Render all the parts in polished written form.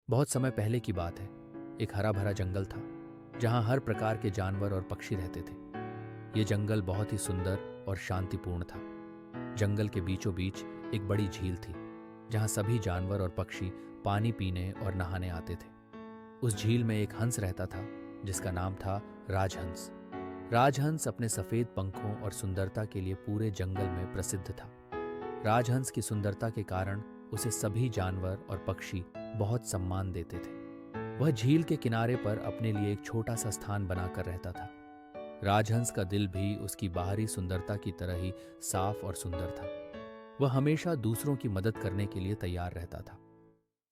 बहुत समय पहले की बात है। एक हरा भरा जंगल था जहां हर प्रकार के जानवर और पक्षी रहते थे। ये जंगल बहुत ही सुंदर और शांतिपूर्ण था। जंगल के बीचों बीच एक बड़ी झील थी जहां सभी जानवर और पक्षी पानी पीने और नहाने आते थे। उस झील में एक हंस रहता था जिसका नाम था राजहंस। राजहंस अपने सफेद पंखों और सुंदरता के लिए पूरे जंगल में प्रसिद्ध था। राजहंस की सुंदरता के कारण उसे सभी जानवर और पक्षी बहुत सम्मान देते थे। वह झील के किनारे पर अपने लिए एक छोटा सा स्थान बनाकर रहता था। राजहंस का दिल भी उसकी बाहरी सुंदरता की तरह ही साफ और सुंदर था। वह हमेशा दूसरों की मदद करने के लिए तैयार रहता था।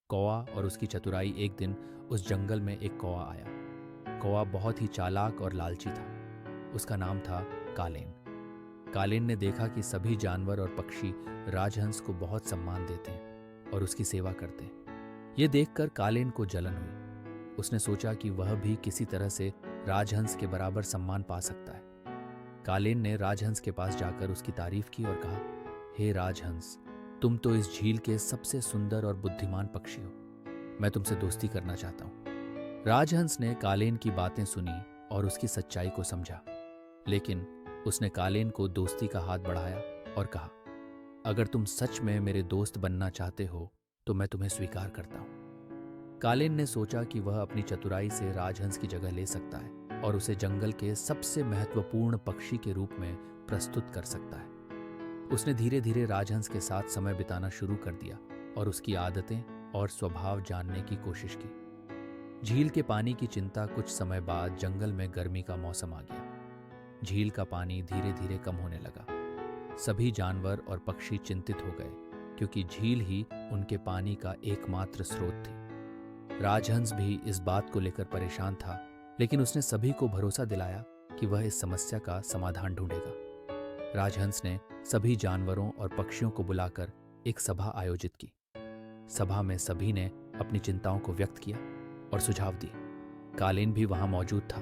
कौवा और उसकी चतुराई। एक दिन उस जंगल में एक कौवा आया। कौवा बहुत ही चालाक और लालची था। उसका नाम था कालेन। कालेन ने देखा कि सभी जानवर और पक्षी राजहंस को बहुत सम्मान देते हैं और उसकी सेवा करते हैं। ये देखकर कालेन को जलन हुई। उसने सोचा कि वह भी किसी तरह से राजहंस के बराबर सम्मान पा सकता है। कालेन ने राजहंस के पास जाकर उसकी तारीफ की और कहा, हे राजहंस, तुम तो इस झील के सबसे सुंदर और बुद्धिमान पक्षी हो। मैं तुमसे दोस्ती करना चाहता हूँ। राजहंस ने कालेन की बातें सुनी और उसकी सच्चाई को समझा, लेकिन उसने कालेन को दोस्ती का हाथ बढ़ाया और कहा, अगर तुम सच में मेरे दोस्त बनना चाहते हो तो मैं तुम्हें स्वीकार करता हूं। कालेन ने सोचा कि वह अपनी चतुराई से राजहंस की जगह ले सकता है और उसे जंगल के सबसे महत्वपूर्ण पक्षी के रूप में प्रस्तुत कर सकता है। उसने धीरे धीरे राजहंस के साथ समय बिताना शुरू कर दिया और उसकी आदतें और स्वभाव जानने की कोशिश की। झील के पानी की चिंता। कुछ समय बाद जंगल में गर्मी का मौसम आ गया। झील का पानी धीरे धीरे कम होने लगा। सभी जानवर और पक्षी चिंतित हो गए क्योंकि झील ही उनके पानी का एकमात्र स्रोत थी। राजहंस भी इस बात को लेकर परेशान था, लेकिन उसने सभी को भरोसा दिलाया कि वह इस समस्या का समाधान ढूंढेगा। राजहंस ने सभी जानवरों और पक्षियों को बुलाकर एक सभा आयोजित की। सभा में सभी ने अपनी चिंताओं को व्यक्त किया और सुझाव दिए। कालेन भी वहां मौजूद था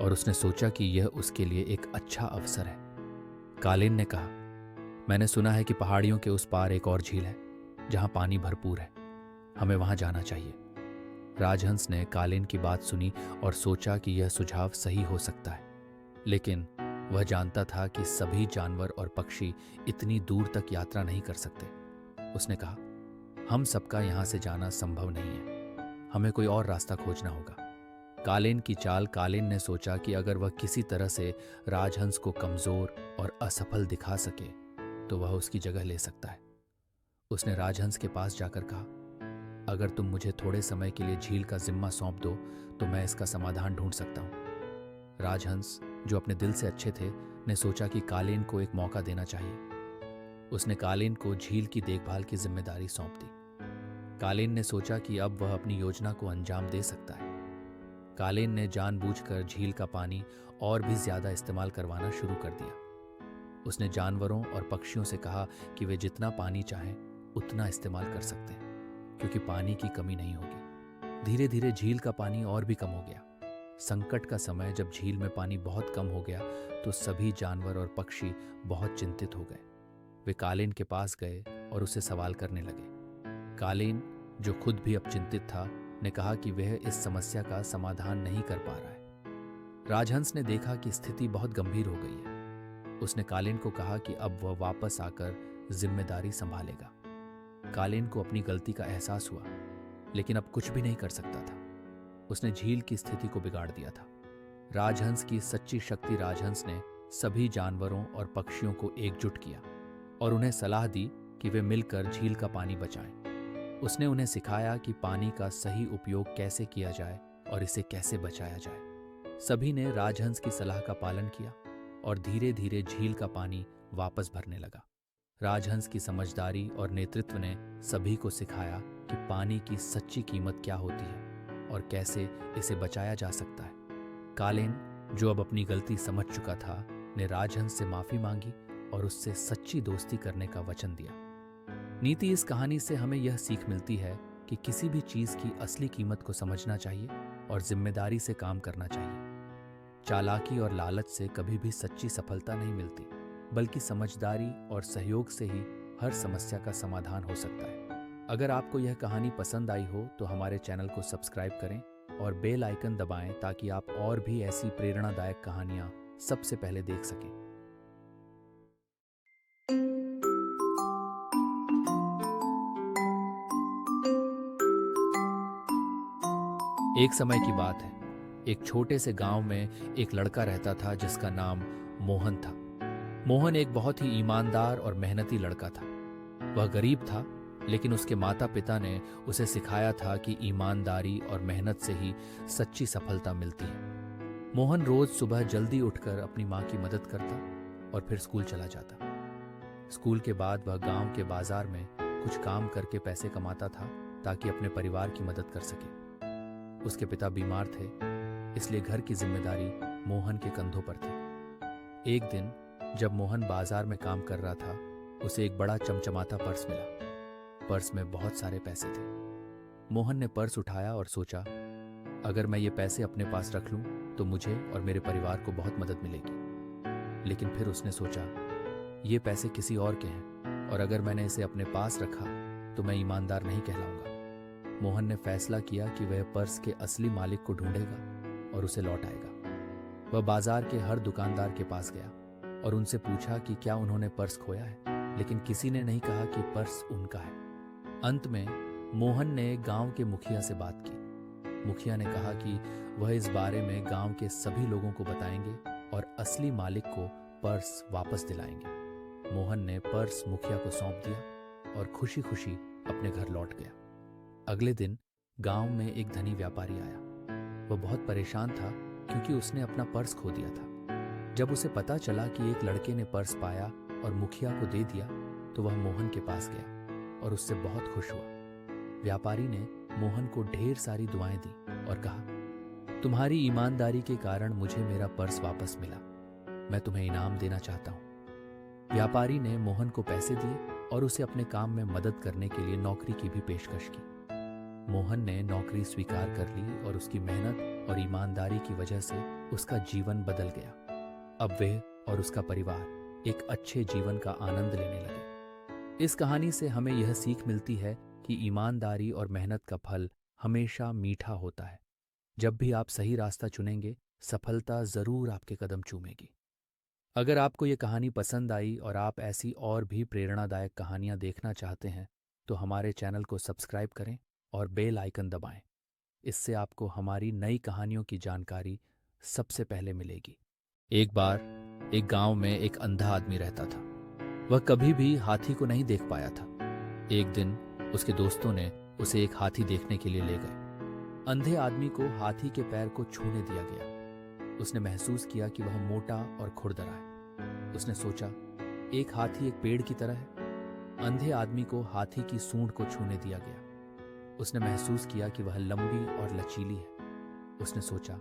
और उसने सोचा कि यह उसके लिए एक अच्छा अवसर है। कालेन ने कहा, मैंने सुना है कि पहाड़ियों के उस पार एक और झील है जहां पानी भरपूर है। हमें वहां जाना चाहिए। राजहंस ने कालेन की बात सुनी और सोचा कि यह सुझाव सही हो सकता है, लेकिन वह जानता था कि सभी जानवर और पक्षी इतनी दूर तक यात्रा नहीं कर सकते। उसने कहा, हम सबका यहां से जाना संभव नहीं है। हमें कोई और रास्ता खोजना होगा। कालेन की चाल। कालेन ने सोचा कि अगर वह किसी तरह से राजहंस को कमजोर और असफल दिखा सके तो वह उसकी जगह ले सकता है। उसने राजहंस के पास जाकर कहा, अगर तुम मुझे थोड़े समय के लिए झील का जिम्मा सौंप दो तो मैं इसका समाधान ढूंढ सकता हूं। राजहंस, जो अपने दिल से अच्छे थे, ने सोचा कि कालेन को एक मौका देना चाहिए। उसने कालेन को झील की देखभाल की जिम्मेदारी सौंप दी। कालेन ने सोचा कि अब वह अपनी योजना को अंजाम दे सकता है। कालेन ने जानबूझकर झील का पानी और भी ज्यादा इस्तेमाल करवाना शुरू कर दिया। उसने जानवरों और पक्षियों से कहा कि वे जितना पानी चाहें उतना इस्तेमाल कर सकते हैं, क्योंकि पानी की कमी नहीं होगी। धीरे धीरे झील का पानी और भी कम हो गया। संकट का समय जब झील में पानी बहुत कम हो गया तो सभी जानवर और पक्षी बहुत चिंतित हो गए। वे कालेन के पास गए और उसे सवाल करने लगे। कालेन, जो खुद भी अब चिंतित था, ने कहा कि वह इस समस्या का समाधान नहीं कर पा रहा है। राजहंस ने देखा कि स्थिति बहुत गंभीर हो गई है। उसने कालेन को कहा कि अब वह वापस आकर जिम्मेदारी संभालेगा। कालेन को अपनी गलती का एहसास हुआ, लेकिन अब कुछ भी नहीं कर सकता था। उसने झील की स्थिति को बिगाड़ दिया था। राजहंस की सच्ची शक्ति। राजहंस ने सभी जानवरों और पक्षियों को एकजुट किया और उन्हें सलाह दी कि वे मिलकर झील का पानी बचाएं। उसने उन्हें सिखाया कि पानी का सही उपयोग कैसे किया जाए और इसे कैसे बचाया जाए। सभी ने राजहंस की सलाह का पालन किया और धीरे धीरे झील का पानी वापस भरने लगा। राजहंस की समझदारी और नेतृत्व ने सभी को सिखाया कि पानी की सच्ची कीमत क्या होती है और कैसे इसे बचाया जा सकता है। कालेन, जो अब अपनी गलती समझ चुका था, ने राजहंस से माफी मांगी और उससे सच्ची दोस्ती करने का वचन दिया। नीति। इस कहानी से हमें यह सीख मिलती है कि किसी भी चीज की असली कीमत को समझना चाहिए और जिम्मेदारी से काम करना चाहिए। चालाकी और लालच से कभी भी सच्ची सफलता नहीं मिलती, बल्कि समझदारी और सहयोग से ही हर समस्या का समाधान हो सकता है। अगर आपको यह कहानी पसंद आई हो तो हमारे चैनल को सब्सक्राइब करें और बेल आइकन दबाएं ताकि आप और भी ऐसी प्रेरणादायक कहानियां सबसे पहले देख सकें। एक समय की बात है। एक छोटे से गांव में एक लड़का रहता था जिसका नाम मोहन था। मोहन एक बहुत ही ईमानदार और मेहनती लड़का था। वह गरीब था, लेकिन उसके माता पिता ने उसे सिखाया था कि ईमानदारी और मेहनत से ही सच्ची सफलता मिलती है। मोहन रोज सुबह जल्दी उठकर अपनी माँ की मदद करता और फिर स्कूल चला जाता। स्कूल के बाद वह गांव के बाजार में कुछ काम करके पैसे कमाता था ताकि अपने परिवार की मदद कर सके। उसके पिता बीमार थे, इसलिए घर की जिम्मेदारी मोहन के कंधों पर थी। एक दिन जब मोहन बाजार में काम कर रहा था, उसे एक बड़ा चमचमाता पर्स मिला। पर्स में बहुत सारे पैसे थे। मोहन ने पर्स उठाया और सोचा, अगर मैं ये पैसे अपने पास रख लूं तो मुझे और मेरे परिवार को बहुत मदद मिलेगी। लेकिन फिर उसने सोचा, ये पैसे किसी और के हैं और अगर मैंने इसे अपने पास रखा तो मैं ईमानदार नहीं कहलाऊंगा। मोहन ने फैसला किया कि वह पर्स के असली मालिक को ढूंढेगा और उसे लौट आएगा। वह बाजार के हर दुकानदार के पास गया और उनसे पूछा कि क्या उन्होंने पर्स खोया है, लेकिन किसी ने नहीं कहा कि पर्स उनका है। अंत में मोहन ने गांव के मुखिया से बात की। मुखिया ने कहा कि वह इस बारे में गांव के सभी लोगों को बताएंगे और असली मालिक को पर्स वापस दिलाएंगे। मोहन ने पर्स मुखिया को सौंप दिया और खुशी खुशी अपने घर लौट गया। अगले दिन गांव में एक धनी व्यापारी आया। वह बहुत परेशान था क्योंकि उसने अपना पर्स खो दिया था। जब उसे पता चला कि एक लड़के ने पर्स पाया और मुखिया को दे दिया तो वह मोहन के पास गया और उससे बहुत खुश हुआ। व्यापारी ने मोहन को ढेर सारी दुआएं दी और कहा, तुम्हारी ईमानदारी के कारण मुझे मेरा पर्स वापस मिला। मैं तुम्हें इनाम देना चाहता हूं। व्यापारी ने मोहन को पैसे दिए और उसे अपने काम में मदद करने के लिए नौकरी की भी पेशकश की। मोहन ने नौकरी स्वीकार कर ली और उसकी मेहनत और ईमानदारी की वजह से उसका जीवन बदल गया। अब वह और उसका परिवार एक अच्छे जीवन का आनंद लेने लगे। इस कहानी से हमें यह सीख मिलती है कि ईमानदारी और मेहनत का फल हमेशा मीठा होता है। जब भी आप सही रास्ता चुनेंगे, सफलता जरूर आपके कदम चूमेगी। अगर आपको ये कहानी पसंद आई और आप ऐसी और भी प्रेरणादायक कहानियां देखना चाहते हैं तो हमारे चैनल को सब्सक्राइब करें और बेल आइकन दबाएं। इससे आपको हमारी नई कहानियों की जानकारी सबसे पहले मिलेगी। एक बार एक गांव में एक अंधा आदमी रहता था। वह कभी भी हाथी को नहीं देख पाया था। एक दिन उसके दोस्तों ने उसे एक हाथी देखने के लिए ले गए। अंधे आदमी को हाथी के पैर को छूने दिया गया। उसने महसूस किया कि वह मोटा और खुरदरा है। उसने सोचा, एक हाथी एक पेड़ की तरह है। अंधे आदमी को हाथी की सूंड को छूने दिया गया। उसने महसूस किया कि वह लंबी और लचीली है। उसने सोचा,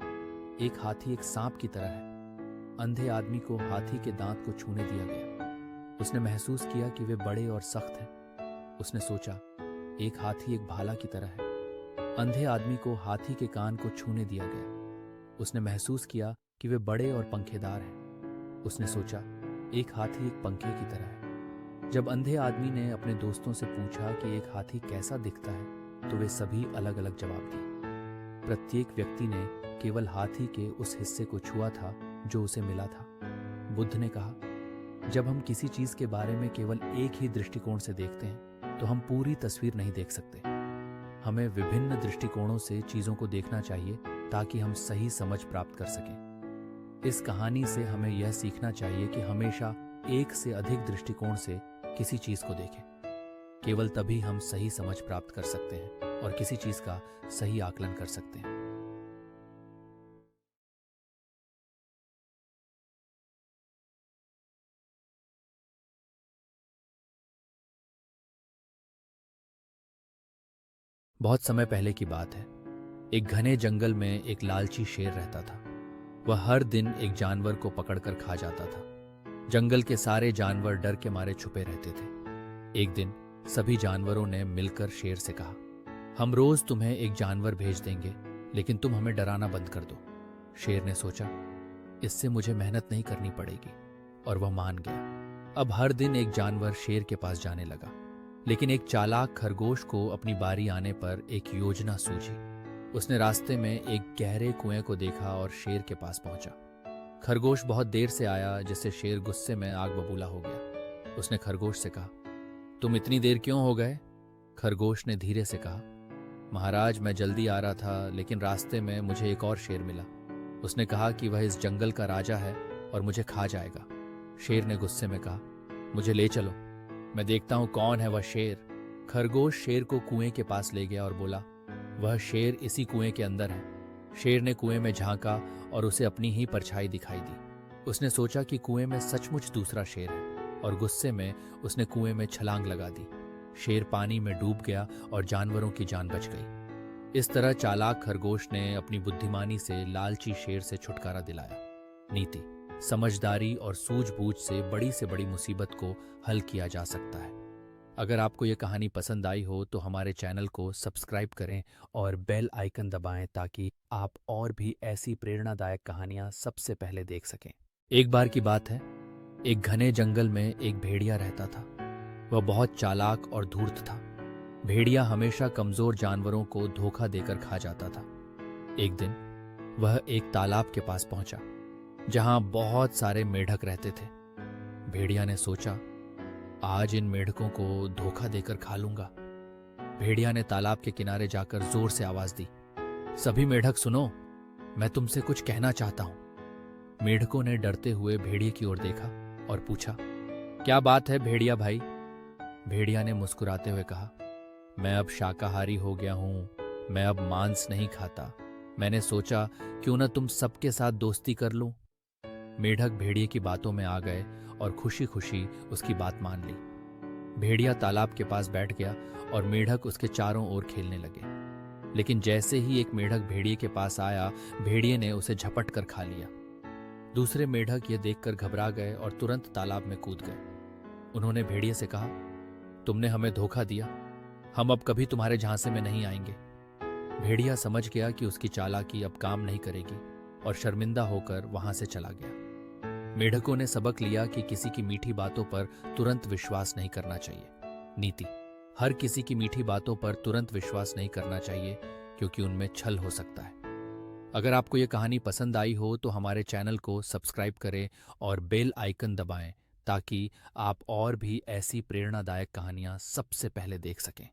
एक हाथी एक सांप की तरह है। अंधे आदमी को हाथी के दांत को छूने दिया गया। उसने महसूस किया कि वे बड़े और सख्त हैं। उसने सोचा, एक हाथी एक भाला की तरह है। अंधे आदमी को हाथी के कान को छूने दिया गया। उसने महसूस किया कि वे बड़े और पंखेदार हैं। उसने सोचा, एक हाथी एक पंखे की तरह है। जब अंधे आदमी ने अपने दोस्तों से पूछा कि एक हाथी कैसा दिखता है तो वे सभी अलग अलग जवाब दिए। प्रत्येक व्यक्ति ने केवल हाथी के उस हिस्से को छुआ था जो उसे मिला था। बुद्ध ने कहा, जब हम किसी चीज के बारे में केवल एक ही दृष्टिकोण से देखते हैं तो हम पूरी तस्वीर नहीं देख सकते। हमें विभिन्न दृष्टिकोणों से चीजों को देखना चाहिए ताकि हम सही समझ प्राप्त कर सकें। इस कहानी से हमें यह सीखना चाहिए कि हमेशा एक से अधिक दृष्टिकोण से किसी चीज को देखें। केवल तभी हम सही समझ प्राप्त कर सकते हैं और किसी चीज का सही आकलन कर सकते हैं। बहुत समय पहले की बात है। एक घने जंगल में एक लालची शेर रहता था। वह हर दिन एक जानवर को पकड़कर खा जाता था। जंगल के सारे जानवर डर के मारे छुपे रहते थे। एक दिन सभी जानवरों ने मिलकर शेर से कहा, हम रोज तुम्हें एक जानवर भेज देंगे, लेकिन तुम हमें डराना बंद कर दो। शेर ने सोचा, इससे मुझे मेहनत नहीं करनी पड़ेगी, और वह मान गया। अब हर दिन एक जानवर शेर के पास जाने लगा। लेकिन एक चालाक खरगोश को अपनी बारी आने पर एक योजना सूझी। उसने रास्ते में एक गहरे कुएं को देखा और शेर के पास पहुंचा। खरगोश बहुत देर से आया, जिससे शेर गुस्से में आग बबूला हो गया। उसने खरगोश से कहा, तुम इतनी देर क्यों हो गए? खरगोश ने धीरे से कहा, महाराज, मैं जल्दी आ रहा था, लेकिन रास्ते में मुझे एक और शेर मिला। उसने कहा कि वह इस जंगल का राजा है और मुझे खा जाएगा। शेर ने गुस्से में कहा, मुझे ले चलो, मैं देखता हूं कौन है वह शेर। खरगोश शेर को कुएं के पास ले गया और बोला, वह शेर इसी कुएं के अंदर है। शेर ने कुएं में झांका और उसे अपनी ही परछाई दिखाई दी। उसने सोचा कि कुएं में सचमुच दूसरा शेर है और गुस्से में उसने कुएं में छलांग लगा दी। शेर पानी में डूब गया और जानवरों की जान बच गई। इस तरह चालाक खरगोश ने अपनी बुद्धिमानी से लालची शेर से छुटकारा दिलाया। नीति: समझदारी और सूझबूझ से बड़ी मुसीबत को हल किया जा सकता है। अगर आपको ये कहानी पसंद आई हो तो हमारे चैनल को सब्सक्राइब करें और बेल आइकन दबाएं ताकि आप और भी ऐसी प्रेरणादायक कहानियां सबसे पहले देख सकें। एक बार की बात है, एक घने जंगल में एक भेड़िया रहता था। वह बहुत चालाक और धूर्त था। भेड़िया हमेशा कमजोर जानवरों को धोखा देकर खा जाता था। एक दिन वह एक तालाब के पास पहुंचा, जहां बहुत सारे मेढक रहते थे। भेड़िया ने सोचा, आज इन मेढकों को धोखा देकर खा लूंगा। भेड़िया ने तालाब के किनारे जाकर जोर से आवाज दी, सभी मेढक सुनो, मैं तुमसे कुछ कहना चाहता हूं। मेढकों ने डरते हुए भेड़िए की ओर देखा और पूछा, क्या बात है भेड़िया भाई? भेड़िया ने मुस्कुराते हुए कहा, मैं अब शाकाहारी हो गया हूं, मैं अब मांस नहीं खाता। मैंने सोचा क्यों न तुम सबके साथ दोस्ती कर लूं। मेढक भेड़िए की बातों में आ गए और खुशी खुशी उसकी बात मान ली। भेड़िया तालाब के पास बैठ गया और मेढक उसके चारों ओर खेलने लगे। लेकिन जैसे ही एक मेढक भेड़िए के पास आया, भेड़िए ने उसे झपट कर खा लिया। दूसरे मेढक ये देखकर घबरा गए और तुरंत तालाब में कूद गए। उन्होंने भेड़िए से कहा, तुमने हमें धोखा दिया, हम अब कभी तुम्हारे झांसे में नहीं आएंगे। भेड़िया समझ गया कि उसकी चालाकी अब काम नहीं करेगी और शर्मिंदा होकर वहां से चला गया। मेढकों ने सबक लिया कि किसी की मीठी बातों पर तुरंत विश्वास नहीं करना चाहिए। नीति: हर किसी की मीठी बातों पर तुरंत विश्वास नहीं करना चाहिए, क्योंकि उनमें छल हो सकता है। अगर आपको ये कहानी पसंद आई हो तो हमारे चैनल को सब्सक्राइब करें और बेल आइकन दबाएं ताकि आप और भी ऐसी प्रेरणादायक कहानियां सबसे पहले देख सकें।